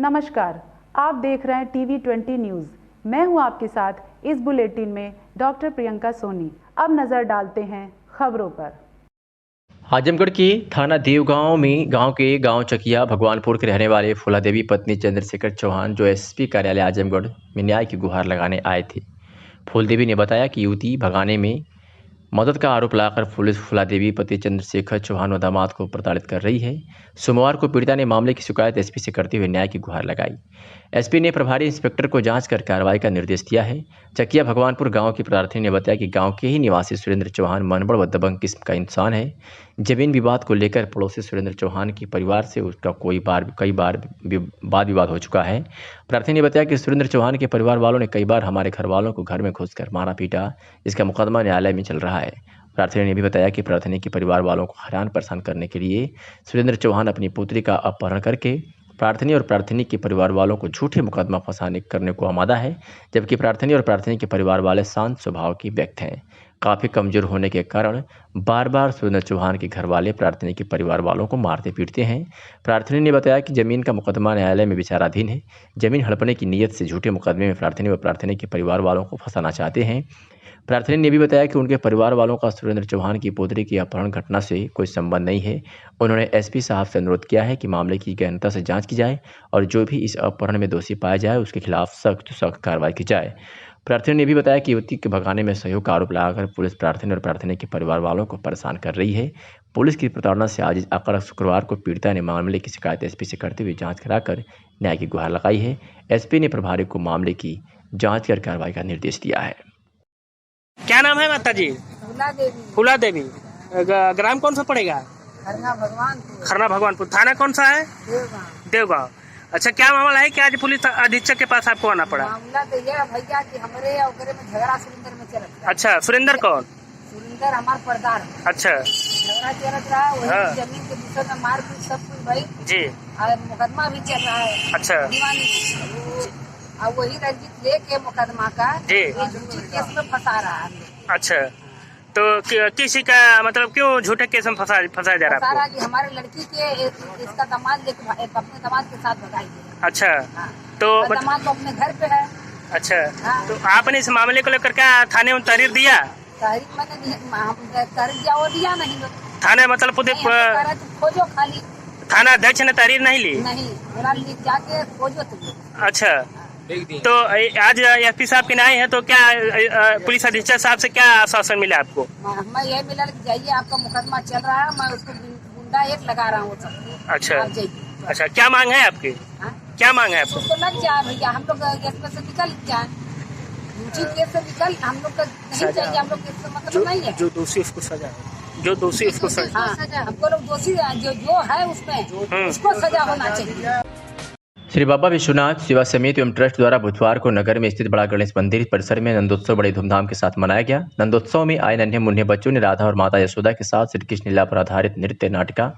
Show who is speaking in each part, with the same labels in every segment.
Speaker 1: नमस्कार, आप देख रहे हैं टीवी 20 न्यूज़। मैं हूं आपके साथ इस बुलेटिन में डॉक्टर प्रियंका सोनी। अब नज़र डालते हैं खबरों पर।
Speaker 2: आजमगढ़ के थाना देवगांव में गांव चकिया भगवानपुर के रहने वाले फूला देवी पत्नी चंद्रशेखर चौहान जो एसपी कार्यालय आजमगढ़ में न्याय की गुहार लगाने आए थे। फूल देवी ने बताया कि युवती भगाने में मदद का आरोप लगाकर पुलिस फूला देवी पति चंद्रशेखर चौहान व दामाद को प्रताड़ित कर रही है। सोमवार को पीड़िता ने मामले की शिकायत एसपी से करते हुए न्याय की गुहार लगाई। एसपी ने प्रभारी इंस्पेक्टर को जांच कर कार्रवाई का निर्देश दिया है। चकिया भगवानपुर गांव की प्रार्थनी ने बताया कि गांव के ही निवासी सुरेंद्र चौहान मनबड़ व दबंग किस्म का इंसान है। जमीन विवाद को लेकर पड़ोसी सुरेंद्र चौहान के परिवार से उसका कई बार वाद विवाद हो चुका है। प्रार्थनी ने बताया कि सुरेंद्र चौहान के परिवार वालों ने कई बार हमारे घर वालों को घर में घुसकर मारा पीटा, इसका मुकदमा न्यायालय में चल रहा है। प्रार्थनी ने भी बताया कि प्रार्थनी के परिवार वालों को हैरान परेशान करने के लिए सुरेंद्र चौहान अपनी पुत्री का अपहरण करके प्रार्थनी और प्रार्थनी के परिवार वालों को झूठे मुकदमा फंसाने करने को आमादा है, जबकि प्रार्थनी और प्रार्थनी के परिवार वाले शांत स्वभाव के व्यक्ति हैं। काफ़ी कमज़ोर होने के कारण बार बार सुरेंद्र चौहान के घर वाले प्रार्थनी के परिवार वालों को मारते पीटते हैं। प्रार्थनी ने बताया कि ज़मीन का मुकदमा न्यायालय में विचाराधीन है। ज़मीन हड़पने की नीयत से झूठे मुकदमे में प्रार्थनी व प्रार्थनी के परिवार वालों को फंसाना चाहते हैं। प्रार्थनी ने भी बताया कि उनके परिवार वालों का सुरेंद्र चौहान की पुत्री की अपहरण घटना से कोई संबंध नहीं है। उन्होंने एसपी साहब से अनुरोध किया है कि मामले की गहनता से जांच की जाए और जो भी इस अपहरण में दोषी पाया जाए उसके खिलाफ सख्त कार्रवाई की जाए। प्रार्थनी ने भी बताया कि युवती के भगाने में सहयोग का आरोप लगाकर पुलिस प्रार्थनी और प्रार्थनी के परिवार वालों को परेशान कर रही है। पुलिस की प्रताड़ना से आज आकर शुक्रवार को पीड़िता ने मामले की शिकायत एसपी से करते हुए जाँच कराकर न्याय की गुहार लगाई है। एसपी ने प्रभारी को मामले की जाँच कर कार्रवाई का निर्देश दिया है।
Speaker 3: क्या नाम है माता जी? फूला देवी। ग्राम कौन सा पड़ेगा? खरना भगवानपुर। थाना कौन सा है? देवगांव। अच्छा, क्या मामला है कि आज पुलिस अधीक्षक के पास आपको आना पड़ा?
Speaker 4: मामला तो ये है भैया कि हमारे और में झगड़ा सुरेंद्र में चल रहा है।
Speaker 3: अच्छा, सुरेंद्र कौन?
Speaker 4: सुरेंद्र हमारा पर्दार।
Speaker 3: अच्छा,
Speaker 4: झगड़ा चल रहा है, वही जमीन के विषय में मारपीट सब कुछ भाई
Speaker 3: जी।
Speaker 4: और मुकदमा भी चल रहा है।
Speaker 3: अच्छा,
Speaker 4: और वही रंजित लेके मुकदमा का
Speaker 3: जी
Speaker 4: केस में फंसा रहा है।
Speaker 3: अच्छा, तो किसी का मतलब क्यों झूठे केस में फंसाया जा रहा है आपको?
Speaker 4: कि हमारे लड़की के इसका दामाद लेके अपने दामाद के साथ भगाई है।
Speaker 3: अच्छा, तो
Speaker 4: दामाद तो अपने घर पे है।
Speaker 3: अच्छा, तो आपने इस मामले को लेकर क्या थाने में तहरीर दिया?
Speaker 4: तहरीर मैंने तहरीर दिया नहीं
Speaker 3: थाने मतलब
Speaker 4: खोजो खाली।
Speaker 3: थाना अध्यक्ष ने तहरीर नहीं ली?
Speaker 4: नहीं, जाके खोजो तुम।
Speaker 3: अच्छा, तो आज एसपी साहब के आए हैं, तो क्या पुलिस अधीक्षक साहब से क्या आश्वासन मिला आपको?
Speaker 4: मैं यही मिला कि जाइए, आपका मुकदमा चल रहा है, मैं उसको गुंडा एक लगा रहा हूँ सबको।
Speaker 3: अच्छा, क्या मांग है आपकी? क्या मांग है आपको?
Speaker 4: उसको लग जाए भैया, हम लोग इसमें से निकल जाए, केस से निकल, हम लोग का नहीं चाहिए, हम लोग मतलब नहीं है।
Speaker 3: जो दोषी उसको सजा,
Speaker 4: हमको लोग दोषी जो है उसमें उसको सजा होना चाहिए।
Speaker 2: श्री बाबा विश्वनाथ सेवा समिति एवं ट्रस्ट द्वारा बुधवार को नगर में स्थित बड़ा गणेश मंदिर परिसर में नंदोत्सव बड़े धूमधाम के साथ मनाया गया। नंदोत्सव में आए नन्हे मुन्ने बच्चों ने राधा और माता यशोदा के साथ श्री कृष्ण लीला पर आधारित नृत्य नाटिका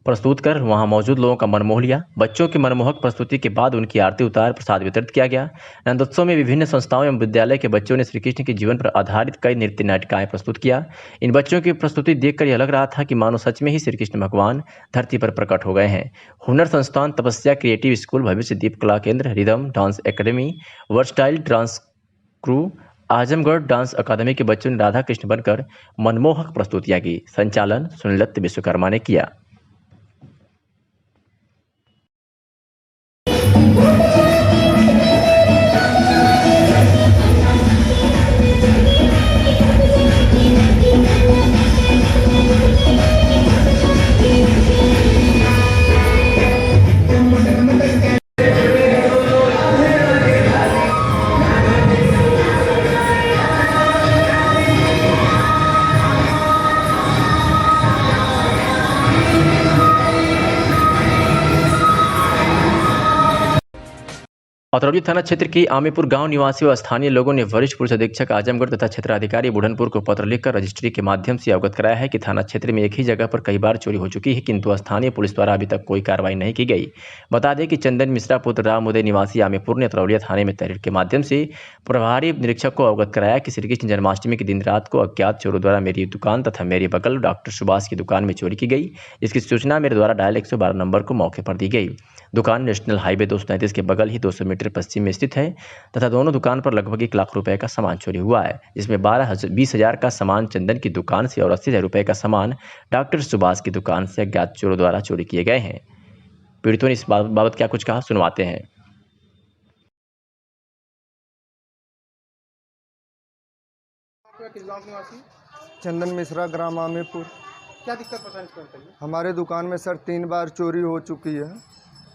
Speaker 2: प्रस्तुत कर वहां मौजूद लोगों का मन मोह लिया। बच्चों की मनमोहक प्रस्तुति के बाद उनकी आरती उतार प्रसाद वितरित किया गया। नंदोत्सव में विभिन्न संस्थाओं एवं विद्यालय के बच्चों ने श्री कृष्ण के जीवन पर आधारित कई नृत्य नाटिकाएं प्रस्तुत किया। इन बच्चों की प्रस्तुति देखकर यह लग रहा था कि मानो सच में ही श्री कृष्ण भगवान धरती पर प्रकट हो गए हैं। हुनर संस्थान, तपस्या क्रिएटिव स्कूल, भविष्य Deep Kala Kendra, rhythm dance academy, versatile dance crew, Azamgarh dance अकादमी के बच्चों ने राधा कृष्ण बनकर मनमोहक प्रस्तुतियां की। संचालन सुनीलत विश्वकर्मा ने किया। अतरौली थाना क्षेत्र के आमेपुर गांव निवासी व स्थानीय लोगों ने वरिष्ठ पुलिस अधीक्षक आजमगढ़ तथा क्षेत्राधिकारी बुढ़नपुर को पत्र लिखकर रजिस्ट्री के माध्यम से अवगत कराया है कि थाना क्षेत्र में एक ही जगह पर कई बार चोरी हो चुकी है, किंतु स्थानीय पुलिस द्वारा अभी तक कोई कार्रवाई नहीं की गई। बता दें कि चंदन मिश्रा पुत्र राम उदय निवासी आमेपुर ने अतरौलिया थाने में तहरीर के माध्यम से प्रभारी निरीक्षक को अवगत कराया कि श्री कृष्ण जन्माष्टमी के दिन रात को अज्ञात चोरों द्वारा मेरी दुकान तथा मेरे बगल डॉक्टर सुभाष की दुकान में चोरी की गई। इसकी सूचना मेरे द्वारा डायल 112 नंबर को मौके पर दी गई। दुकान नेशनल हाईवे 237 के बगल ही 200 मीटर पश्चिम में स्थित है तथा दोनों दुकान पर लगभग 1 लाख रुपए का सामान चोरी हुआ है, जिसमें 20,000 का सामान चंदन की दुकान से और 80,000 रुपए का सामान डॉक्टर सुभाष की दुकान से अज्ञात चोरों द्वारा चोरी किए गए हैं। पीड़ितों ने इस बाबत क्या कुछ कहा, सुनवाते हैं।
Speaker 5: चंदन मिश्रा, ग्राम आमेपुर।
Speaker 6: क्या दिक्कत परेशानी करते हैं?
Speaker 5: हमारे दुकान में सर 3 बार चोरी हो चुकी है।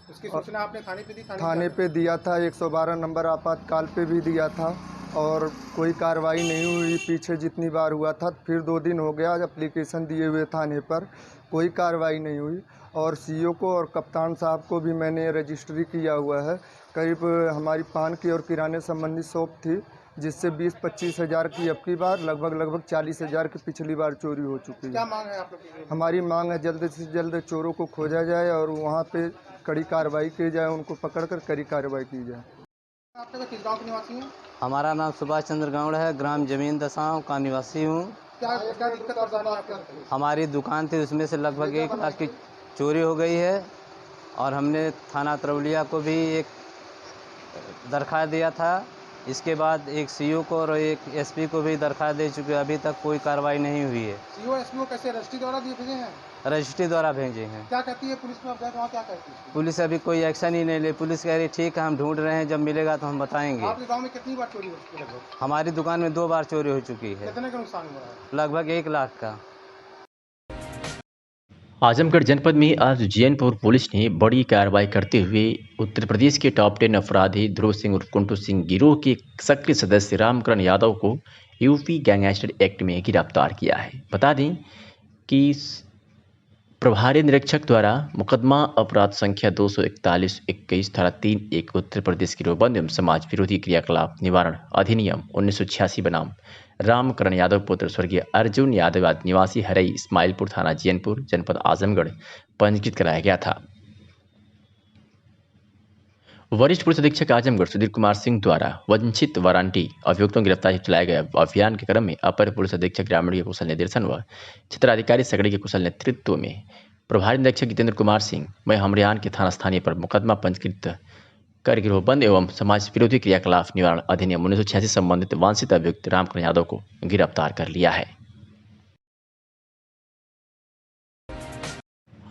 Speaker 6: उसकी सूचना आपने थाने पे दी?
Speaker 5: थाने पे दिया था, 112 नंबर आपातकाल पे भी दिया था और कोई कार्रवाई नहीं हुई। पीछे जितनी बार हुआ था, फिर 2 दिन हो गया एप्लीकेशन दिए हुए थाने पर, कोई कार्रवाई नहीं हुई। और सीओ को और कप्तान साहब को भी मैंने रजिस्ट्री किया हुआ है। करीब हमारी पान की और किराने संबंधी शॉप थी, जिससे 20-25 हज़ार की अब की बार लगभग 40 हज़ार की पिछली बार चोरी हो चुकी है।
Speaker 6: क्या मांग है आप लोग की?
Speaker 5: हमारी मांग है जल्द से जल्द चोरों को खोजा जाए और वहाँ पे कड़ी कार्रवाई की जाए, उनको पकड़कर कड़ी कार्रवाई की जाए।
Speaker 6: आप लोग किस गाँव के निवासी हैं?
Speaker 7: हमारा नाम सुभाष चंद्र गौड़ है, ग्राम जमीन दसाओं का निवासी हूँ।
Speaker 6: क्या दिक्कत परेशानी आपको?
Speaker 7: हमारी दुकान थी, उसमें से लगभग 1 लाख की चोरी हो गई है और हमने थाना अतरौलिया को भी एक दरख्वास्त दिया था। इसके बाद एक सीओ को और एक एसपी को भी दरख्वास्त दे चुके हैं, अभी तक कोई कार्रवाई नहीं हुई है।
Speaker 6: सीओ एसपी को कैसे रजिस्ट्री द्वारा दिए भेजे हैं?
Speaker 7: रजिस्ट्री द्वारा भेजे हैं।
Speaker 6: क्या कहती है पुलिस में? आप गए तो वहाँ क्या कहती है?
Speaker 7: पुलिस अभी कोई एक्शन ही नहीं ले। पुलिस कह रही ठीक है, हम ढूंढ रहे हैं, जब मिलेगा तो हम बताएंगे।
Speaker 6: आपके गाँव में कितनी बार चोरी हो चुकी है? लगभग
Speaker 7: हमारी दुकान में 2 बार चोरी हो चुकी है।
Speaker 6: कितने का नुकसान हुआ है?
Speaker 7: लगभग 1 लाख का।
Speaker 2: आजमगढ़ जनपद में आज जैनपुर पुलिस ने बड़ी कार्रवाई करते हुए उत्तर प्रदेश के टॉप 10 अपराधी ध्रुव सिंह उर्फ कुंटू सिंह गिरोह के सक्रिय सदस्य रामकरण यादव को यूपी गैंगस्टर एक्ट में गिरफ्तार किया है। बता दें कि प्रभारी निरीक्षक द्वारा मुकदमा अपराध संख्या 241-21 धारा 3(1) उत्तर प्रदेश गिरोहबंद एवं समाज विरोधी क्रियाकलाप निवारण अधिनियम 1986 बनाम रामकरण यादव पुत्र स्वर्गीय अर्जुन यादव निवासी हरई इस्माइलपुर थाना जैनपुर जनपद आजमगढ़ पंजीकृत कराया गया था। वरिष्ठ पुलिस अधीक्षक आजमगढ़ सुधीर कुमार सिंह द्वारा वंचित वारंटी अभियुक्तों की गिरफ्तारी चलाए गए अभियान के क्रम में अपर पुलिस अधीक्षक ग्रामीण के कुशल निर्देशन व क्षेत्राधिकारी सगड़ी के कुशल नेतृत्व में प्रभारी निरीक्षक जितेंद्र कुमार सिंह मैं हमरियान के थाना स्थानीय पर मुकदमा पंजीकृत कर गिरोहबंद एवं समाज विरोधी क्रियाकलाप निवारण अधिनियम 1986 संबंधित वांछित अभियुक्त रामकरण यादव को गिरफ्तार कर लिया है।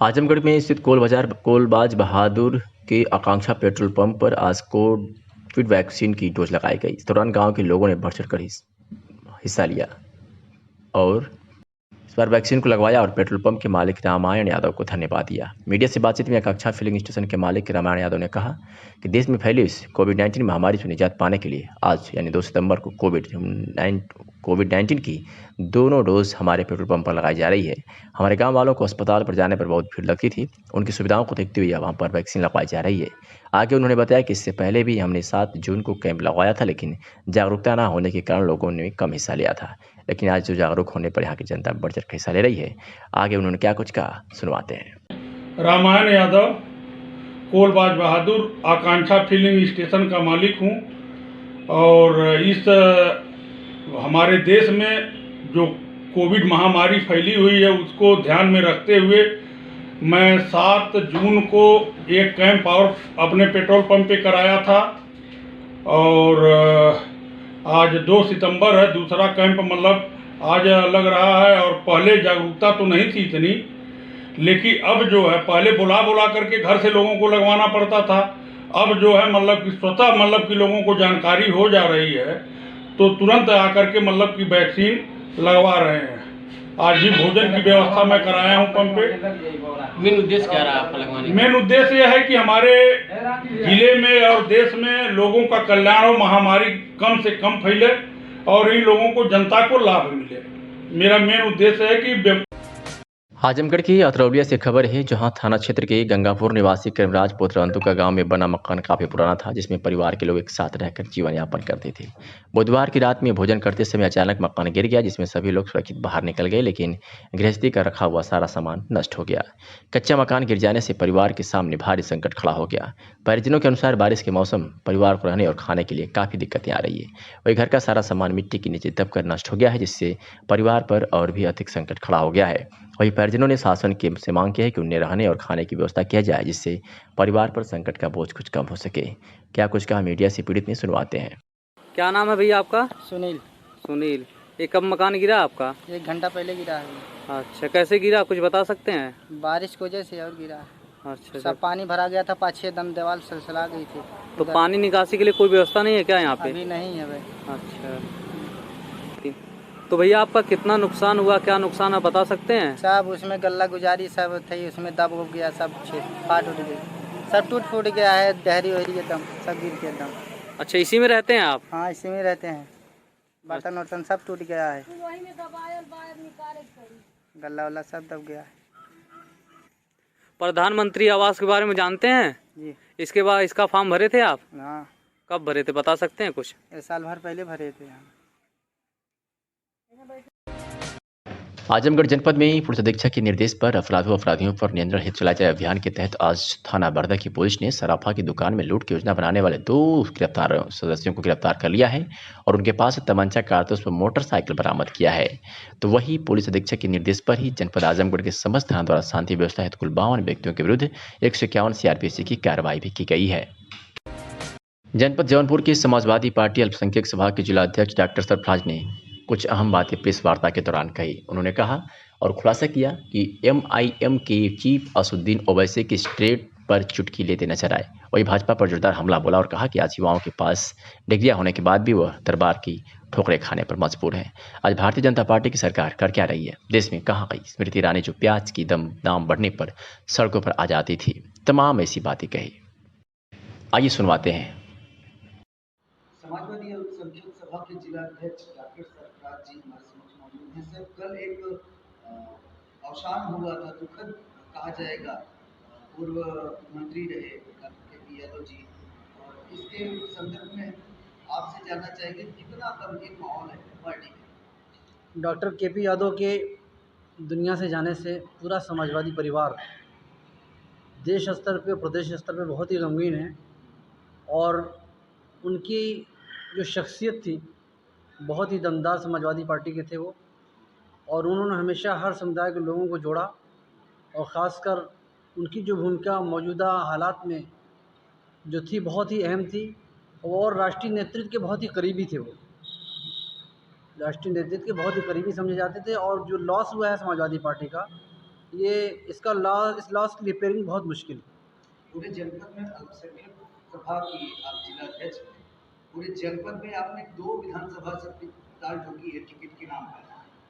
Speaker 2: आजमगढ़ में स्थित कोलबाज बहादुर के आकांक्षा पेट्रोल पंप पर आज कोविड वैक्सीन की डोज लगाई गई। इस दौरान गांव के लोगों ने बढ़ चढ़कर हिस्सा लिया और इस बार वैक्सीन को लगवाया और पेट्रोल पंप के मालिक रामायण यादव को धन्यवाद दिया। मीडिया से बातचीत में आकांक्षा फिलिंग स्टेशन के मालिक रामायण यादव ने कहा कि देश में फैली इस कोविड-19 महामारी से निजात पाने के लिए आज यानी 2 सितंबर को कोविड-19 की दोनों डोज हमारे पेट्रोल पंप पर लगाई जा रही है। हमारे गांव वालों को अस्पताल पर जाने पर बहुत भीड़ लगती थी, उनकी सुविधाओं को देखते हुए वहां पर वैक्सीन लगवाई जा रही है। आगे उन्होंने बताया कि इससे पहले भी हमने 7 जून को कैंप लगवाया था, लेकिन जागरूकता न होने के कारण लोगों ने कम हिस्सा लिया था, लेकिन आज जो जागरूक होने पर यहाँ की जनता बढ़ चढ़ हिस्सा ले रही है। आगे उन्होंने क्या कुछ कहा, सुनवाते हैं।
Speaker 8: रामायण यादव, कोलबाज बहादुर आकांक्षा फिलिंग स्टेशन का मालिक हूँ और इस हमारे देश में जो कोविड महामारी फैली हुई है उसको ध्यान में रखते हुए मैं 7 जून को एक कैंप और अपने पेट्रोल पंप पे कराया था और आज 2 सितंबर है, दूसरा कैंप मतलब आज लग रहा है। और पहले जागरूकता तो नहीं थी इतनी, लेकिन अब जो है पहले बुला करके घर से लोगों को लगवाना पड़ता था, अब जो है मतलब कि स्वतः मतलब कि लोगों को जानकारी हो जा रही है तो तुरंत आकर के मतलब कि वैक्सीन लगवा रहे हैं। आज भी भोजन की व्यवस्था मैं कराया हूँ पंप पे।
Speaker 3: मेन उद्देश्य क्या रहा आपका लगवाने का?
Speaker 8: मेन उद्देश्य यह है कि हमारे जिले में और देश में लोगों का कल्याण हो, महामारी कम से कम फैले और इन लोगों को जनता को लाभ मिले। मेरा मेन उद्देश्य है कि
Speaker 2: आजमगढ़ की अतरौलिया से खबर है, जहां थाना क्षेत्र के गंगापुर निवासी कृमराज पुत्र अंतु का गांव में बना मकान काफी पुराना था, जिसमें परिवार के लोग एक साथ रहकर जीवन यापन करते थे। बुधवार की रात में भोजन करते समय अचानक मकान गिर गया, जिसमें सभी लोग सुरक्षित बाहर निकल गए, लेकिन गृहस्थी का रखा हुआ सारा सामान नष्ट हो गया। कच्चा मकान गिर जाने से परिवार के सामने भारी संकट खड़ा हो गया। परिजनों के अनुसार बारिश के मौसम परिवार को रहने और खाने के लिए काफी दिक्कतें आ रही है। वही घर का सारा सामान मिट्टी के नीचे दबकर नष्ट हो गया है, जिससे परिवार पर और भी अधिक संकट खड़ा हो गया है। वहीं परिजनों ने शासन से मांग की है कि उन्हें रहने और खाने की व्यवस्था किया जाए, जिससे परिवार पर संकट का बोझ कुछ कम हो सके। क्या कुछ कहा मीडिया से पीड़ित में, सुनवाते हैं।
Speaker 9: क्या नाम है भैया आपका?
Speaker 6: सुनील।
Speaker 9: सुनील। ये कब मकान गिरा आपका?
Speaker 6: 1 घंटा पहले गिरा है।
Speaker 9: अच्छा, कैसे गिरा कुछ बता सकते हैं?
Speaker 6: बारिश की वजह से और गिरा है।
Speaker 9: अच्छा,
Speaker 6: सब पानी भरा गया था, 5-6 दम दीवार सलसला गई थी।
Speaker 9: तो पानी निकासी के लिए कोई व्यवस्था नहीं है क्या यहाँ पे?
Speaker 6: अभी नहीं है भाई।
Speaker 9: अच्छा, तो भैया आपका कितना नुकसान हुआ, क्या नुकसान आप बता सकते हैं?
Speaker 6: सब उसमें गल्ला गुजारी सब थी, उसमें दब हो गया, सब फाट उठ गई, सब टूट फूट गया है, दहरी वहरी एकदम सब गिर के एकदम।
Speaker 9: अच्छा, इसी में रहते हैं आप?
Speaker 6: हाँ, इसी में रहते हैं। बर्तन वर्तन सब टूट गया है, गल्ला वल्ला सब दब गया है।
Speaker 9: प्रधानमंत्री आवास के बारे में जानते हैं
Speaker 6: जी।
Speaker 9: इसके बाद इसका फॉर्म भरे थे आप?
Speaker 6: हाँ।
Speaker 9: कब भरे थे बता सकते हैं कुछ?
Speaker 6: 1 साल भर पहले भरे थे हम।
Speaker 2: आजमगढ़ जनपद में पुलिस अधीक्षक के निर्देश पर अपराधियों पर नियंत्रण हेतु चलाए जाए अभियान के तहत आज थाना बरदा की पुलिस ने सराफा की दुकान में लूट की योजना बनाने वाले 2 गिरफ्तार सदस्यों को गिरफ्तार कर लिया है और उनके पास तमंचा, कारतूस व मोटरसाइकिल बरामद किया है। तो वही पुलिस अधीक्षक के निर्देश पर ही जनपद आजमगढ़ के समस्त थाना द्वारा शांति व्यवस्था हेतु कुल 52 व्यक्तियों के विरुद्ध 151 सीआरपीसी की कार्रवाई भी की गई है। जनपद जौनपुर की समाजवादी पार्टी अल्पसंख्यक सभा के जिला अध्यक्ष डॉक्टर सरफराज ने कुछ अहम बातें प्रेस वार्ता के दौरान कही। उन्होंने कहा और खुलासा किया कि MIM के चीफ असुद्दीन ओवैसी की स्ट्रेट पर चुटकी लेते नजर आए। वही भाजपा पर जोरदार हमला बोला और कहा कि आज युवाओं के पास डिग्रियां होने के बाद भी वह दरबार की ठोकरें खाने पर मजबूर हैं। आज भारतीय जनता पार्टी की सरकार कर क्या रही है? देश में कहाँ गई स्मृति ईरानी, जो प्याज की दाम बढ़ने पर सड़कों पर आ जाती थी? तमाम ऐसी बातें कही। आइए सुनवाते हैं।
Speaker 10: समाजवादी अल्पसंख्यक सभा के जिला अध्यक्ष डॉक्टर सरफराज जी हमारे समक्ष मौजूद हैं। सर, कल एक अवसान हुआ था, दुखद कहा जाएगा, पूर्व मंत्री रहे KP यादव जी, और इसके संदर्भ में आपसे जानना चाहेंगे कितना गंभीर माहौल है पार्टी में?
Speaker 6: डॉक्टर KP यादव के दुनिया से जाने से पूरा समाजवादी परिवार देश स्तर पे, प्रदेश स्तर पे बहुत ही गमगीन है और उनकी जो शख्सियत थी बहुत ही दमदार समाजवादी पार्टी के थे वो, और उन्होंने हमेशा हर समुदाय के लोगों को जोड़ा और ख़ासकर उनकी जो भूमिका मौजूदा हालात में जो थी बहुत ही अहम थी और राष्ट्रीय नेतृत्व के बहुत ही करीबी थे। वो राष्ट्रीय नेतृत्व के बहुत ही करीबी समझे जाते थे और जो लॉस हुआ है समाजवादी पार्टी का, इस लॉस की रिपेयरिंग बहुत मुश्किल है।
Speaker 10: पूरे जनपद में अल्पसंख्यक सभा की आप जिला अध्यक्ष हैं, पूरे जनपद में आपने 2 विधानसभा से ताल ठोकी है टिकट के नाम पर,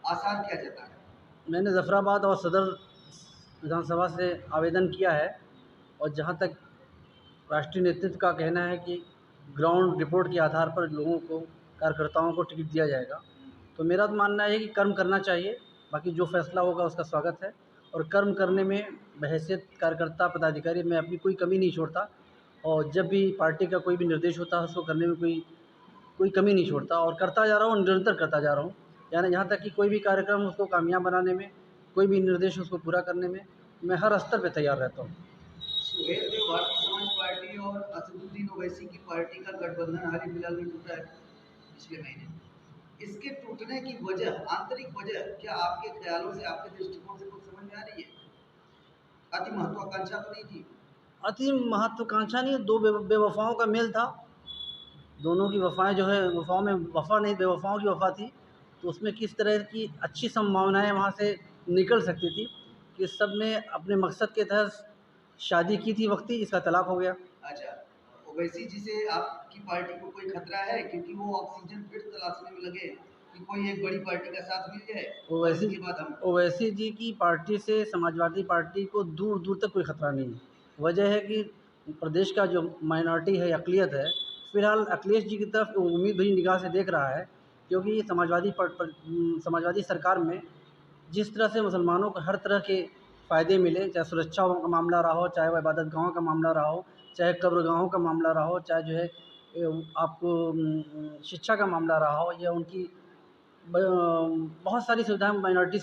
Speaker 10: आसार क्या जाता है?
Speaker 6: मैंने जफराबाद और सदर विधानसभा से आवेदन किया है और जहां तक राष्ट्रीय नेतृत्व का कहना है कि ग्राउंड रिपोर्ट के आधार पर लोगों को, कार्यकर्ताओं को टिकट दिया जाएगा, तो मेरा तो मानना है कि कर्म करना चाहिए, बाकी जो फैसला होगा उसका स्वागत है। और कर्म करने में बहैसियत कार्यकर्ता पदाधिकारी मैं अपनी कोई कमी नहीं छोड़ता और जब भी पार्टी का कोई भी निर्देश होता है उसको करने में कोई कमी नहीं छोड़ता और करता जा रहा हूँ, निरंतर करता जा रहा हूँ। यानी यहाँ तक कि कोई भी कार्यक्रम उसको कामयाब बनाने में, कोई भी निर्देश उसको पूरा करने में मैं हर स्तर पे तैयार रहता हूँ।
Speaker 10: सुहेल देव भारतीय समाज पार्टी और असदुद्दीन ओवैसी की पार्टी का गठबंधन हाल ही फिलहाल में टूटा है पिछले महीने। इसके टूटने की वजह, आंतरिक वजह क्या आपके ख्यालों से, आपके दृष्टिकोण से कुछ समझ में आ रही है? अति महत्वाकांक्षा तो नहीं थी?
Speaker 6: अति महत्वाकांक्षा नहीं, 2 बेवफाओं का मेल था। दोनों की वफ़ाएँ जो है, वफ़ाओं में वफ़ा नहीं, बेवफाओं की वफ़ा थी, तो उसमें किस तरह की अच्छी संभावनाएं वहाँ से निकल सकती थी कि सब ने अपने मकसद के तहत शादी की थी, वक्ती इसका तलाक हो गया।
Speaker 10: अच्छा, ओवैसी जी से आपकी पार्टी को कोई खतरा है? क्योंकि वो ऑक्सीजन फिर तलाशने में लगे कि कोई एक बड़ी पार्टी का साथ मिल जाए।
Speaker 6: ओवैसी जी की पार्टी से समाजवादी पार्टी को दूर दूर तक कोई खतरा नहीं है। वजह है कि प्रदेश का जो माइनॉरिटी है, अक़लियत है, फ़िलहाल अखिलेश जी की तरफ उम्मीद भरी निगाह से देख रहा है, क्योंकि समाजवादी सरकार में जिस तरह से मुसलमानों को हर तरह के फ़ायदे मिले, चाहे सुरक्षा का मामला रहा हो, चाहे वह इबादत गाहों का मामला रहा हो, चाहे कब्रगाहों का मामला रहा हो, चाहे जो है आपको शिक्षा का मामला रहा हो, या उनकी बहुत सारी सुविधाएं माइनॉरिटी